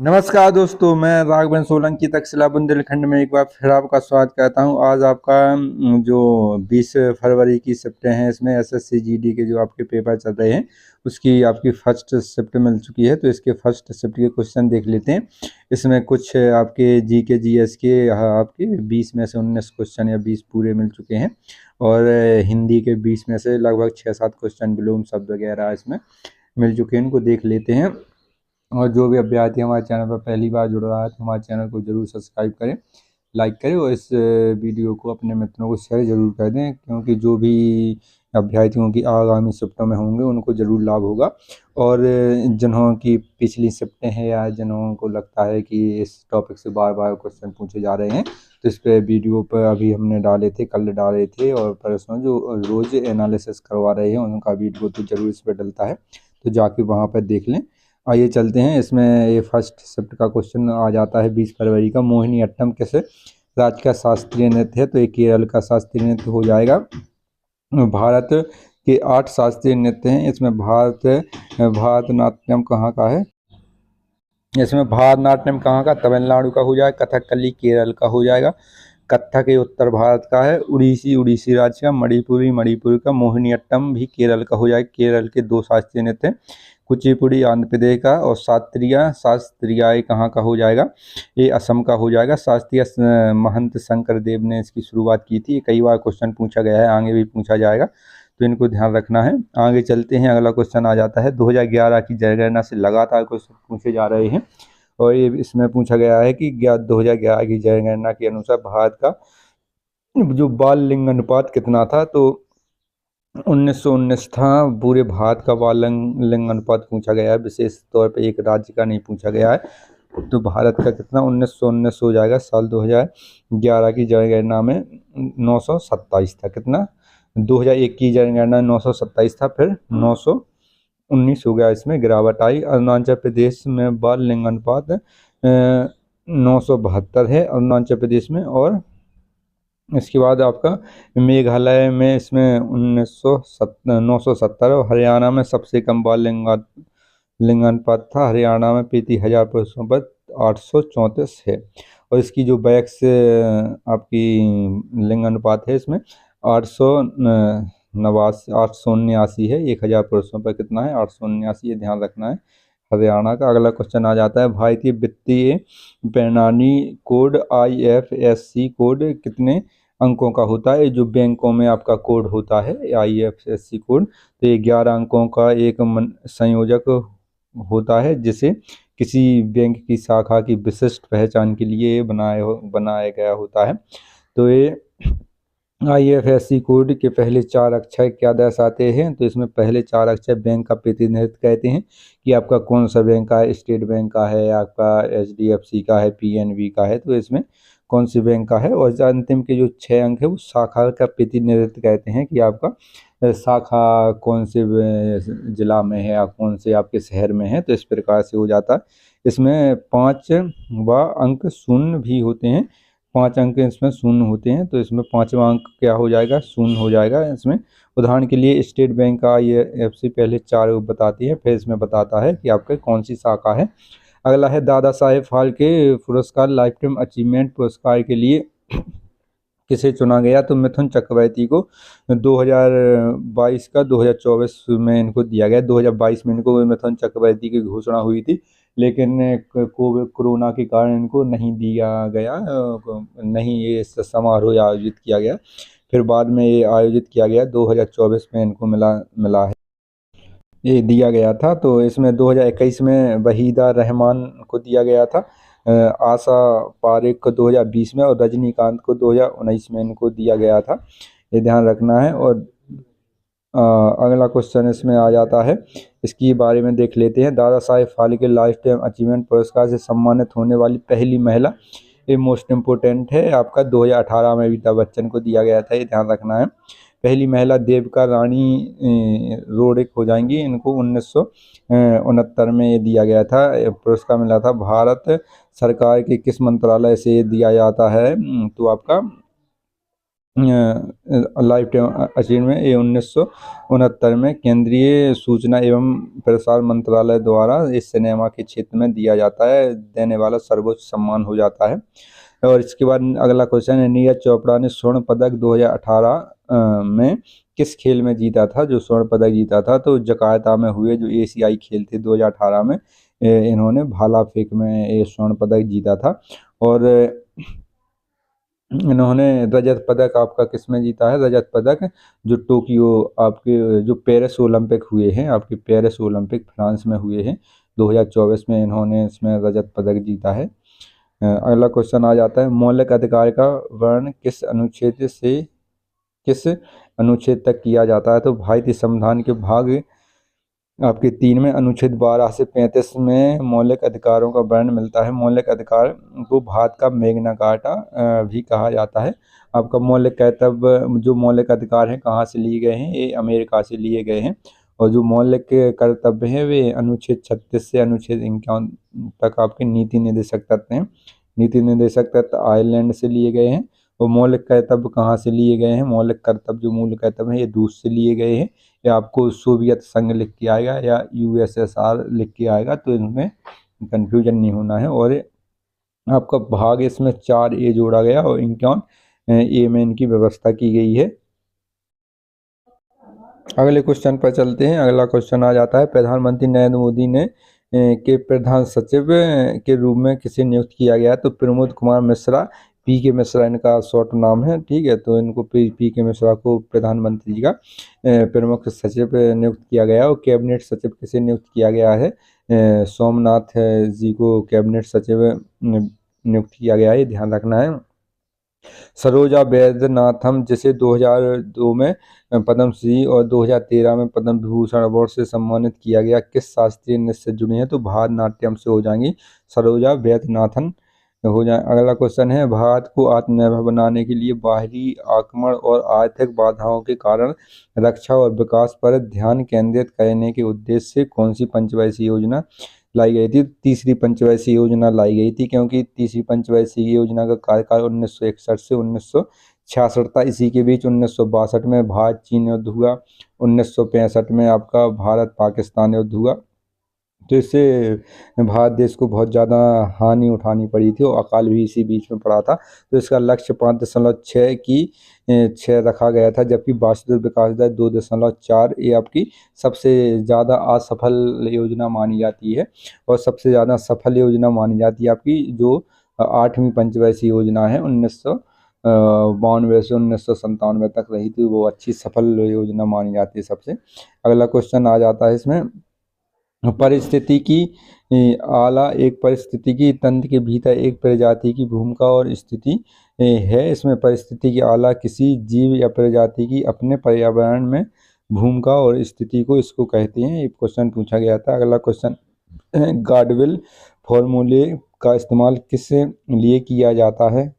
नमस्कार दोस्तों, मैं राघवेंद्र सोलंकी तक्षशिला बुंदेलखंड में एक बार फिर आपका स्वागत करता हूं। आज आपका जो 20 फरवरी की शिफ्टें हैं, इसमें एसएससी जीडी के जो आपके पेपर चल रहे हैं उसकी आपकी फर्स्ट शिफ्ट मिल चुकी है। तो इसके फर्स्ट शिफ्ट के क्वेश्चन देख लेते हैं। इसमें कुछ आपके जीके जीएस के आपके 20 में से 19 क्वेश्चन या 20 पूरे मिल चुके हैं, और हिंदी के 20 में से लगभग 6-7 क्वेश्चन विलोम शब्द वगैरह इसमें मिल चुके हैं। इनको देख लेते हैं। और जो भी अभ्यर्थी हमारे चैनल पर पहली बार जुड़ रहा है तो हमारे चैनल को जरूर सब्सक्राइब करें, लाइक करें और इस वीडियो को अपने मित्रों को शेयर जरूर कर दें, क्योंकि जो भी अभ्यर्थियों की आगामी शिफ्टों में होंगे उनको ज़रूर लाभ होगा। और जिन्हों की पिछली शिफ्टें हैं या जिन्हों को लगता है कि इस टॉपिक से बार बार क्वेश्चन पूछे जा रहे हैं, तो इस पर वीडियो पर अभी हमने डाले थे, कल डाले थे, और परसों जो रोज़ एनालिसिस करवा रहे हैं उनका वीडियो तो ज़रूर इस पर डलता है, तो जाके वहाँ पर देख लें। आइए चलते हैं। इसमें ये फर्स्ट शिफ्ट का क्वेश्चन आ जाता है 20 फरवरी का। मोहिनीअट्टम किस राज्य का शास्त्रीय नृत्य है? तो ये केरल का शास्त्रीय नृत्य हो जाएगा। भारत के 8 शास्त्रीय नृत्य हैं। इसमें भारतनाट्यम कहाँ का है? इसमें भारतनाट्यम कहाँ का? तमिलनाडु का हो जाएगा। कथकली केरल का हो जाएगा। कथक ये उत्तर भारत का है। उड़ीसी राज्य का। मणिपुर का। मोहिनीअट्टम भी केरल का हो जाएगा। केरल के 2 शास्त्रीय नृत्य हैं। कुचिपुड़ी आंध्र प्रदेश का, और शास्त्रीय कहाँ का हो जाएगा? ये असम का हो जाएगा। शास्त्रीय महंत शंकर देव ने इसकी शुरुआत की थी। कई बार क्वेश्चन पूछा गया है, आगे भी पूछा जाएगा, तो इनको ध्यान रखना है। आगे चलते हैं। अगला क्वेश्चन आ जाता है 2011 की जनगणना से लगातार क्वेश्चन पूछे जा रहे हैं, और ये इसमें पूछा गया है कि 2011 की जनगणना के अनुसार भारत का जो बाल लिंग अनुपात कितना था? तो 1919 था। पूरे भारत का बाल लिंग अनुपात पूछा गया है, विशेष तौर पे एक राज्य का नहीं पूछा गया है। तो भारत का कितना? 1919 हो जाएगा। साल 2011 की जनगणना में 927 था। कितना? 2001 की जनगणना 927 था, फिर 919 हो गया। इसमें गिरावट आई। अरुणाचल प्रदेश में बाल लिंग अनुपात 972 है अरुणाचल प्रदेश में। और इसके बाद आपका मेघालय में इसमें 970, और हरियाणा में सबसे कम बाल लिंगानुपात था। हरियाणा में प्रति 1000 पुरुषों पर 834 है। और इसकी जो बैक्स आपकी लिंगानुपात है इसमें 879 है। 1000 पुरुषों पर कितना है? 879। ये ध्यान रखना है हरियाणा का। अगला क्वेश्चन आ जाता है भारतीय वित्तीय प्रणाली कोड IFSC कोड कितने अंकों का होता है? जो बैंकों में आपका कोड होता है IFSC कोड, तो ये 11 अंकों का एक संयोजक होता है, जिसे किसी बैंक की शाखा की विशिष्ट पहचान के लिए बनाया गया होता है। तो ये IFSC कोड के पहले 4 अक्षर क्या दर्शाते हैं? तो इसमें पहले 4 अक्षर बैंक का प्रतिनिधित्व कहते हैं कि आपका कौन सा बैंक का है। स्टेट बैंक का है, आपका HDFC का है, PNB का है, तो इसमें कौन सी बैंक का है। और अंतिम के जो 6 अंक है वो शाखा का प्रतिनिधित्व कहते हैं कि आपका शाखा कौन से जिला में है या कौन से आपके शहर में है। तो इस प्रकार से हो जाता है। इसमें 5 अंक शून्य भी होते हैं। 5 अंक इसमें शून्य होते हैं, तो इसमें 5वां अंक क्या हो जाएगा? शून्य हो जाएगा। इसमें उदाहरण के लिए स्टेट बैंक का IFSC पहले 4 बताती है, फिर इसमें बताता है कि आपके कौन सी शाखा है। अगला है दादा साहेब फाल्के पुरस्कार लाइफ टाइम अचीवमेंट पुरस्कार के लिए किसे चुना गया? तो मिथुन चक्रवर्ती को 2022 का 2024 में इनको दिया गया। 2022 में इनको मिथुन चक्रवर्ती की घोषणा हुई थी, लेकिन कोरोना के कारण इनको नहीं दिया गया, नहीं ये समारोह आयोजित किया गया। फिर बाद में ये आयोजित किया गया 2024 में इनको मिला है, ये दिया गया था। तो इसमें 2021 में वहीदा रहमान को दिया गया था, आशा पारेख को 2020 में, और रजनीकांत को 2019 में इनको दिया गया था। ये ध्यान रखना है। और अगला क्वेश्चन इसमें आ जाता है, इसकी बारे में देख लेते हैं। Dada Saheb Phalke life time achievement पुरस्कार से सम्मानित होने वाली पहली महिला, ये मोस्ट इम्पोर्टेंट है आपका। 2018 में अमिताभ बच्चन को दिया गया था, ये ध्यान रखना है। पहली महिला देविका रानी रोडिक हो जाएंगी। इनको 1969 में ये दिया गया था, पुरस्कार मिला था। भारत सरकार के किस मंत्रालय से ये दिया जाता है? तो आपका लाइफ टाइम अचीवमेंट ये 1969 में केंद्रीय सूचना एवं प्रसारण मंत्रालय द्वारा इस सिनेमा के क्षेत्र में दिया जाता है, देने वाला सर्वोच्च सम्मान हो जाता है। और इसके बाद अगला क्वेश्चन है, नीरज चोपड़ा ने स्वर्ण पदक 2018 में किस खेल में जीता था? जो स्वर्ण पदक जीता था तो जकार्ता में हुए जो एशियाई खेल थे 2018 में इन्होंने भाला फेंक में ये स्वर्ण पदक जीता था। और इन्होंने रजत पदक आपका किस में जीता है? रजत पदक जो टोक्यो आपके जो पेरिस ओलंपिक हुए हैं, आपके पेरिस ओलंपिक फ्रांस में हुए हैं 2024 में, इन्होंने इसमें रजत पदक जीता है। अगला क्वेश्चन आ जाता है, मौलिक अधिकार का वर्णन किस अनुच्छेद तक किया जाता है? तो भारतीय संविधान के भाग आपके 3 में अनुच्छेद 12 से 35 में मौलिक अधिकारों का वर्णन मिलता है। मौलिक अधिकार को भारत का मैग्ना कार्टा भी कहा जाता है। आपका मौलिक कर्तव्य जो मौलिक अधिकार हैं कहाँ से लिए गए हैं? ये अमेरिका से लिए गए हैं। और जो मौलिक कर्तव्य हैं वे अनुच्छेद 36 से अनुच्छेद 51 तक आपके नीति निर्देशक तत्व हैं। नीति निर्देशक तत्व आयरलैंड से लिए गए हैं। और मौलिक कर्तव्य कहाँ से लिए गए हैं? मौलिक कर्तव्य जो मूल कर्तव्य हैं ये रूस से लिए गए हैं। या आपको सोवियत संघ लिख के आएगा या यूएसएसआर लिख के आएगा, तो इनमें कंफ्यूजन नहीं होना है। और आपका भाग इसमें 4A जोड़ा गया और 51A में इनकी व्यवस्था की गई है। अगले क्वेश्चन पर चलते हैं। अगला क्वेश्चन आ जाता है, प्रधानमंत्री नरेंद्र मोदी ने के प्रधान सचिव के रूप में किसे नियुक्त किया गया? तो प्रमोद कुमार मिश्रा, PK मिश्रा इनका शॉर्ट नाम है, ठीक है। तो इनको PK मिश्रा को प्रधानमंत्री जी का प्रमुख सचिव नियुक्त किया गया। और कैबिनेट सचिव किसे नियुक्त किया गया है? सोमनाथ जी को कैबिनेट सचिव नियुक्त किया गया है, ध्यान रखना है। सरोजा वैद्यनाथन जिसे 2002 में पद्मश्री और 2013 में पद्म विभूषण अवार्ड से सम्मानित किया गया, किस शास्त्रीय नृत्य से जुड़ी हैं? तो भारतनाट्यम से हो जाएंगी सरोजा वैद्यनाथन हो जाए। अगला क्वेश्चन है, भारत को आत्मनिर्भर बनाने के लिए बाहरी आक्रमण और आर्थिक बाधाओं के कारण रक्षा और विकास पर ध्यान केंद्रित करने के उद्देश्य से कौन सी पंचवर्षीय योजना लाई गई थी? तीसरी पंचवर्षीय योजना लाई गई थी, क्योंकि तीसरी पंचवर्षीय योजना का कार्यकाल 1961 से 1966 था। इसी के बीच 1962 में भारत चीन युद्ध हुआ, 1965 में आपका भारत पाकिस्तान युद्ध हुआ। तो इससे भारत देश को बहुत ज़्यादा हानि उठानी पड़ी थी और अकाल भी इसी बीच में पड़ा था। तो इसका लक्ष्य 5.6 की 6 रखा गया था, जबकि वास्तविक विकास दर 2.4 ये आपकी सबसे ज़्यादा असफल योजना मानी जाती है। और सबसे ज़्यादा सफल योजना मानी जाती है आपकी जो 8वीं पंचवर्षीय योजना है 1992 से 1997 तक रही थी, वो अच्छी सफल योजना मानी जाती है सबसे। अगला क्वेश्चन आ जाता है इसमें, परिस्थितिकी आला एक पारिस्थितिकी तंत्र के भीतर एक प्रजाति की भूमिका और स्थिति है। इसमें परिस्थितिकी आला किसी जीव या प्रजाति की अपने पर्यावरण में भूमिका और स्थिति को इसको कहते हैं। ये क्वेश्चन पूछा गया था। अगला क्वेश्चन, गाडविल फॉर्मूले का इस्तेमाल किस लिए किया जाता है?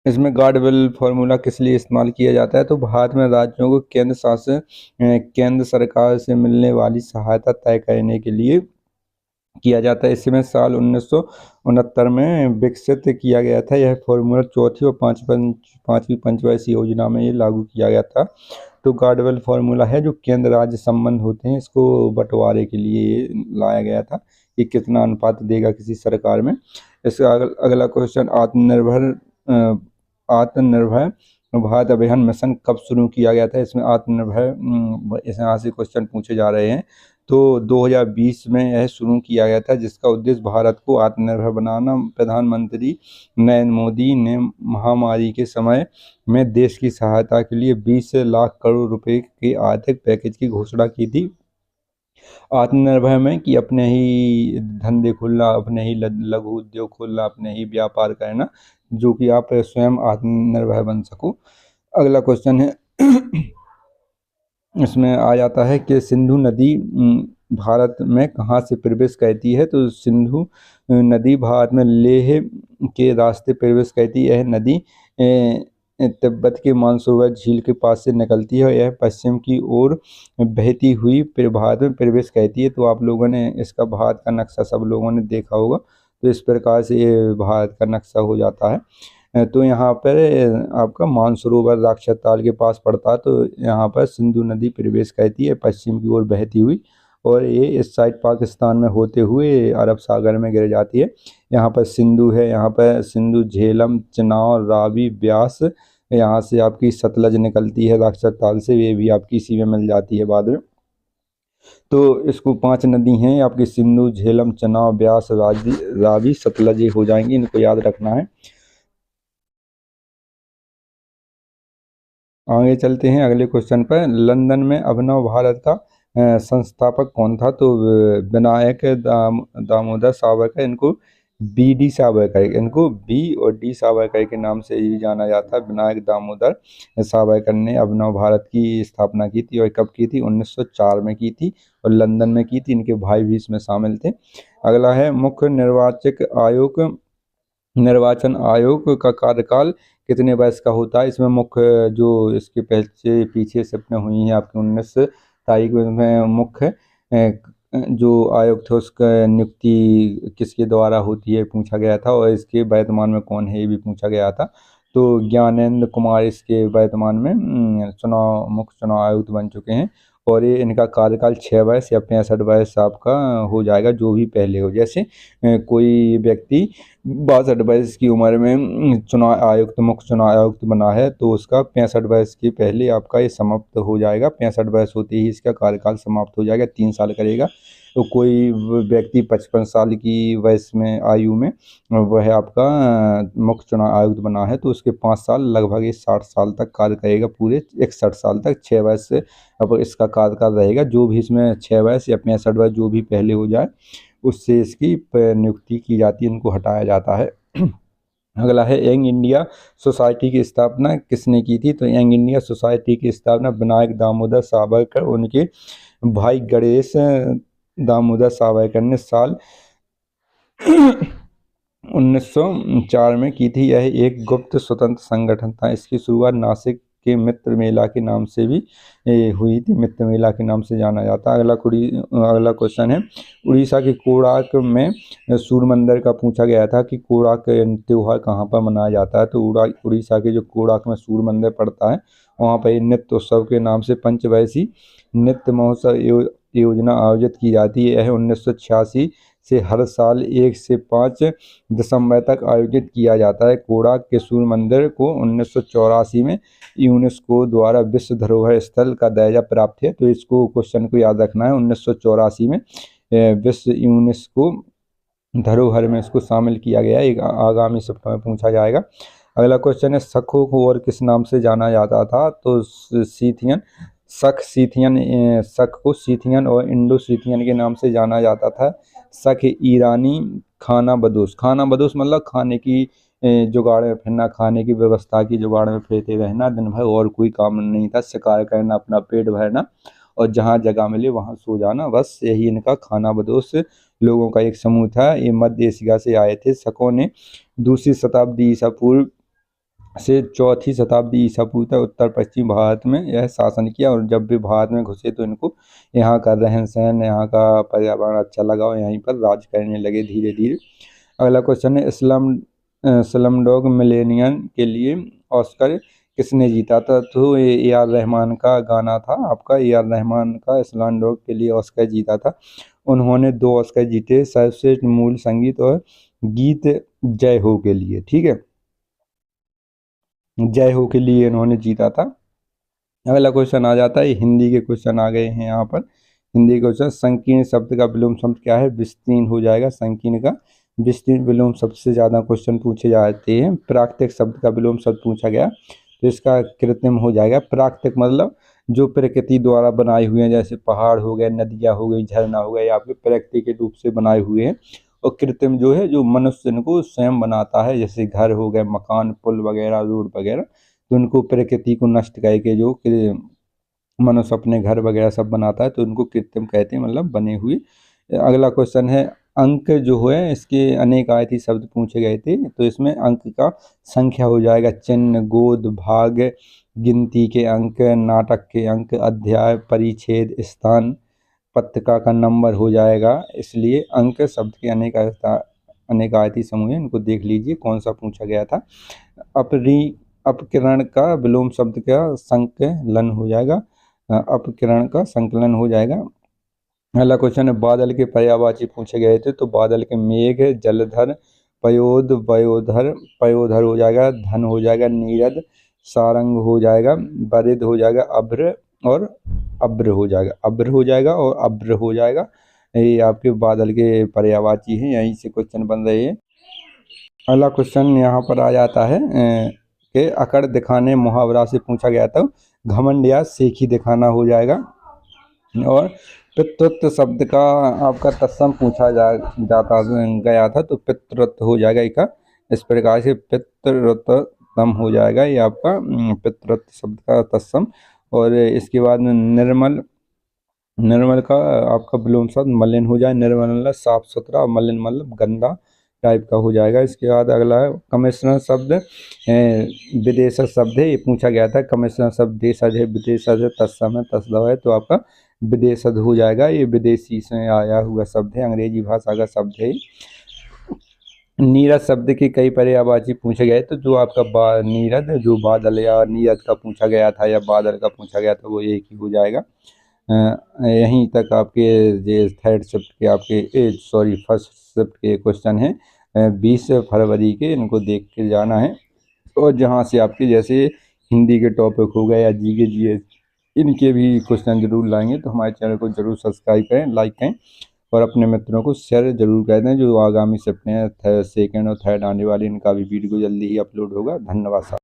इसमें गाडविल फार्मूला किस लिए इस्तेमाल किया जाता है? तो भारत में राज्यों को केंद्र सरकार से मिलने वाली सहायता तय करने के लिए किया जाता है। इसमें साल 1969 में विकसित किया गया था। यह फार्मूला चौथी और पांचवी पंचवर्षीय योजना में ये लागू किया गया था। तो गाडविल फार्मूला है जो केंद्र राज्य संबंध होते हैं इसको बंटवारे के लिए लाया गया था कि कितना अनुपात देगा किसी सरकार में। इसका अगला क्वेश्चन, आत्मनिर्भर भारत अभियान मिशन कब शुरू किया गया था? इसमें आत्मनिर्भर इस यहाँ से क्वेश्चन पूछे जा रहे हैं। तो 2020 में यह शुरू किया गया था, जिसका उद्देश्य भारत को आत्मनिर्भर बनाना। प्रधानमंत्री नरेंद्र मोदी ने महामारी के समय में देश की सहायता के लिए 20 लाख करोड़ रुपए के आर्थिक पैकेज की घोषणा की थी। आत्मनिर्भर में कि अपने ही धंधे खोलना, अपने ही लघु उद्योग खोलना, अपने ही व्यापार करना, जो कि आप स्वयं आत्मनिर्भर बन सको। अगला क्वेश्चन है इसमें आ जाता है कि सिंधु नदी भारत में कहाँ से प्रवेश करती है? तो सिंधु नदी भारत में लेह के रास्ते प्रवेश करती है। यह नदी तिब्बत के मानसरोवर झील के पास से निकलती है और यह पश्चिम की ओर बहती हुई भारत में प्रवेश करती है। तो आप लोगों ने इसका भारत का नक्शा सब लोगों ने देखा होगा। तो इस प्रकार से ये भारत का नक्शा हो जाता है। तो यहाँ पर आपका मानसरोवर राक्षसताल के पास पड़ता है। तो यहाँ पर सिंधु नदी प्रवेश करती है पश्चिम की ओर बहती हुई, और ये इस साइड पाकिस्तान में होते हुए अरब सागर में गिर जाती है। यहाँ पर सिंधु है, यहाँ पर सिंधु, झेलम, चिनाब, रावी, ब्यास, यहाँ से आपकी सतलज निकलती है राक्षसताल से, ये भी आपकी इसी में मिल जाती है बाद में। तो इसको 5 नदी हैं आपकी, सिंधु, झेलम, चिनाब, ब्यास, रावी, सतलज, ये हो जाएंगी, इनको याद रखना है। आगे चलते हैं अगले क्वेश्चन पर। लंदन में अभिनव भारत का संस्थापक कौन था? तो विनायक दामोदर सावरकर, इनको बी डी सावरकर, इनको बी और डी सावरकर के नाम से ही जाना जाता है। विनायक दामोदर सावरकर ने अभिनव भारत की स्थापना की थी, और कब की थी? 1904 में की थी, और लंदन में की थी। इनके भाई भी इसमें शामिल थे। अगला है मुख्य निर्वाचन आयोग का कार्यकाल कितने वर्ष का होता है? इसमें मुख्य जो इसके पीछे शिफ्ट हुई हैं आपकी 19 तारीख में, मुख्य जो आयोग थे उसका नियुक्ति किसके द्वारा होती है पूछा गया था, और इसके वर्तमान में कौन है ये भी पूछा गया था। तो ज्ञानेंद्र कुमार इसके वर्तमान में मुख्य चुनाव आयुक्त बन चुके हैं, और ये इनका कार्यकाल 6 वर्ष या 65 वर्ष आपका हो जाएगा, जो भी पहले हो। जैसे कोई व्यक्ति 62 वर्ष की उम्र में चुनाव आयुक्त, मुख्य चुनाव आयुक्त बना है, तो उसका 65 वर्ष के पहले आपका ये समाप्त हो जाएगा। 65 वर्ष होते ही इसका कार्यकाल समाप्त हो जाएगा, 3 साल करेगा। तो कोई व्यक्ति 55 साल की वयस में, आयु में, वह आपका मुख्य चुनाव आयुक्त बना है, तो उसके 5 साल लगभग ये 60 साल तक कार्य करेगा, पूरे 61 साल तक। 6 वर्ष से अब इसका कार्यकाल रहेगा। जो भी इसमें 6 वर्ष या 65 वर्ष जो भी पहले हो जाए, उससे इसकी नियुक्ति की जाती है, इनको हटाया जाता है। अगला है यंग इंडिया सोसाइटी की स्थापना किसने की थी? तो यंग इंडिया सोसाइटी की स्थापना विनायक दामोदर सावरकर, उनके भाई गणेश दामोदर सावरकर ने साल 1904 में की थी। यह एक गुप्त स्वतंत्र संगठन था। इसकी शुरुआत नासिक के मित्र मेला के नाम से भी हुई थी, मित्र मेला के नाम से जाना जाता है। अगला क्वेश्चन है उड़ीसा के कोणार्क में सूर्य मंदिर का पूछा गया था कि कोणार्क त्योहार कहाँ पर मनाया जाता है? तो उड़ीसा के जो कोणार्क में सूर्य मंदिर पड़ता है, वहाँ पर नृत्य उत्सव के नाम से पंचवर्षीय नृत्य महोत्सव योजना आयोजित की जाती है। यह 1986 से हर साल 1 से 5 दिसंबर तक आयोजित किया जाता है। कोणार्क के सूर्य मंदिर को 1984 में यूनेस्को द्वारा विश्व धरोहर स्थल का दर्जा प्राप्त है। तो इसको क्वेश्चन को याद रखना है, 1984 में विश्व यूनेस्को धरोहर में इसको शामिल किया गया है। आगामी सप्ताह में पूछा जाएगा। अगला क्वेश्चन है शकों को और किस नाम से जाना जाता था? तो सीथियन, शक को सीथियन और इंडो सीथियन के नाम से जाना जाता था। शक ईरानी, खाना बदोश मतलब खाने की जुगाड़ में फिरना, खाने की व्यवस्था की जुगाड़ में फिरते रहना दिन भर, और कोई काम नहीं था। शिकार करना, अपना पेट भरना, और जहाँ जगह मिले वहाँ सो जाना, बस यही इनका खाना बदोश लोगों का एक समूह था। ये मध्य एशिया से आए थे। शकों ने 2री शताब्दी ईसा पूर्व से 4ठी शताब्दी ईसा पूर्व तक उत्तर पश्चिम भारत में यह शासन किया, और जब भी भारत में घुसे तो इनको यहाँ का रहन सहन, यहाँ का पर्यावरण अच्छा लगा, और यहीं पर राज करने लगे धीरे धीरे। अगला क्वेश्चन है स्लमडॉग मिलियनेयर के लिए ऑस्कर किसने जीता था? तो ये ए आर रहमान का गाना था आपका। ए आर रहमान का स्लमडॉग के लिए ऑस्कर जीता था। उन्होंने 2 ऑस्कर जीते, सर्वश्रेष्ठ मूल संगीत और गीत जय हो के लिए। ठीक है, जय हो के लिए इन्होंने जीता था। अगला क्वेश्चन आ जाता है, हिंदी के क्वेश्चन आ गए हैं यहाँ पर। हिंदी के क्वेश्चन, संकीर्ण शब्द का विलोम शब्द क्या है? विस्तीर्ण हो जाएगा। संकीर्ण का विस्तीर्ण विलोम सबसे ज़्यादा क्वेश्चन पूछे जाते हैं। प्राकृतिक शब्द का विलोम शब्द पूछा गया, तो इसका कृत्रिम हो जाएगा। प्राकृतिक मतलब जो प्रकृति द्वारा बनाए हुए हैं, जैसे पहाड़ हो गए, नदियाँ हो गई, झरना हो गए, आपके प्रकृति के रूप से बनाए हुए हैं। और कृत्रिम जो है, जो मनुष्य इनको स्वयं बनाता है, जैसे घर हो गए, मकान, पुल वगैरह, रोड वगैरह, तो उनको प्रकृति को नष्ट करके जो मनुष्य अपने घर वगैरह सब बनाता है, तो उनको कृत्रिम कहते हैं, मतलब बने हुए। अगला क्वेश्चन है अंक जो है, इसके अनेक आयती शब्द पूछे गए थे, तो इसमें अंक का संख्या हो जाएगा चिन्ह, गोद, भाग, गिनती के अंक, नाटक के अंक, अध्याय, परिच्छेद, स्थान, पत्रिका का नंबर हो जाएगा। इसलिए अंक शब्द के अनेक आयतीय समूह हैं, इनको देख लीजिए कौन सा पूछा गया था। अपकिरण का विलोम शब्द का संकलन हो जाएगा, अपकिरण का संकलन हो जाएगा। अगला क्वेश्चन है बादल के पर्यायवाची पूछे गए थे, तो बादल के मेघ, जलधर, पयोध, वयोधर, पयोधर हो जाएगा, धन हो जाएगा, नीरद, सारंग हो जाएगा, बरिद हो जाएगा, अभ्र और अभ्र हो जाएगा, अभ्र हो जाएगा और अभ्र हो जाएगा। ये आपके बादल के पर्यायवाची हैं, यहीं से क्वेश्चन बन रहे हैं। अगला क्वेश्चन यहाँ पर आ जाता है कि अकड़ दिखाने मुहावरा से पूछा गया था, घमंड या सेखी दिखाना हो जाएगा। और पितृत्व शब्द का आपका तत्सम पूछा जाता गया था, तो पितृत्व हो जाएगा इसका, इस प्रकार से पितृत्वम हो जाएगा ये आपका पितृत्व शब्द का तत्सम। और इसके बाद निर्मल, निर्मल का आपका विलोम शब्द मलिन हो जाए, निर्मल मतलब साफ सुथरा, मलिन मतलब गंदा टाइप का हो जाएगा। इसके बाद अगला है कमिश्नर शब्द विदेशज शब्द है, ये पूछा गया था, कमिश्नर शब्द देशज है, विदेशज है, तत्सम है, तत्सम है, तो आपका विदेशज हो जाएगा। ये विदेशी से आया हुआ शब्द है, अंग्रेजी भाषा का शब्द है। नीरद शब्द के कई पर्यायवाची पूछे गए, तो जो आपका नीरद जो बादल या नीरद का पूछा गया था या बादल का पूछा गया था वो एक ही हो जाएगा। यहीं तक आपके जो थर्ड शिफ्ट के आपके फर्स्ट शिफ्ट के क्वेश्चन हैं 20 फरवरी के, इनको देख के जाना है। और जहाँ से आपके जैसे हिंदी के टॉपिक हो गए या जीके जीएस, इनके भी क्वेश्चन जरूर लाएंगे, तो हमारे चैनल को जरूर सब्सक्राइब करें, लाइक करें और अपने मित्रों को शेयर जरूर कर दें। जो आगामी शिफ्ट हैं सेकेंड और थर्ड आने वाली, इनका भी वीडियो जल्दी ही अपलोड होगा। धन्यवाद।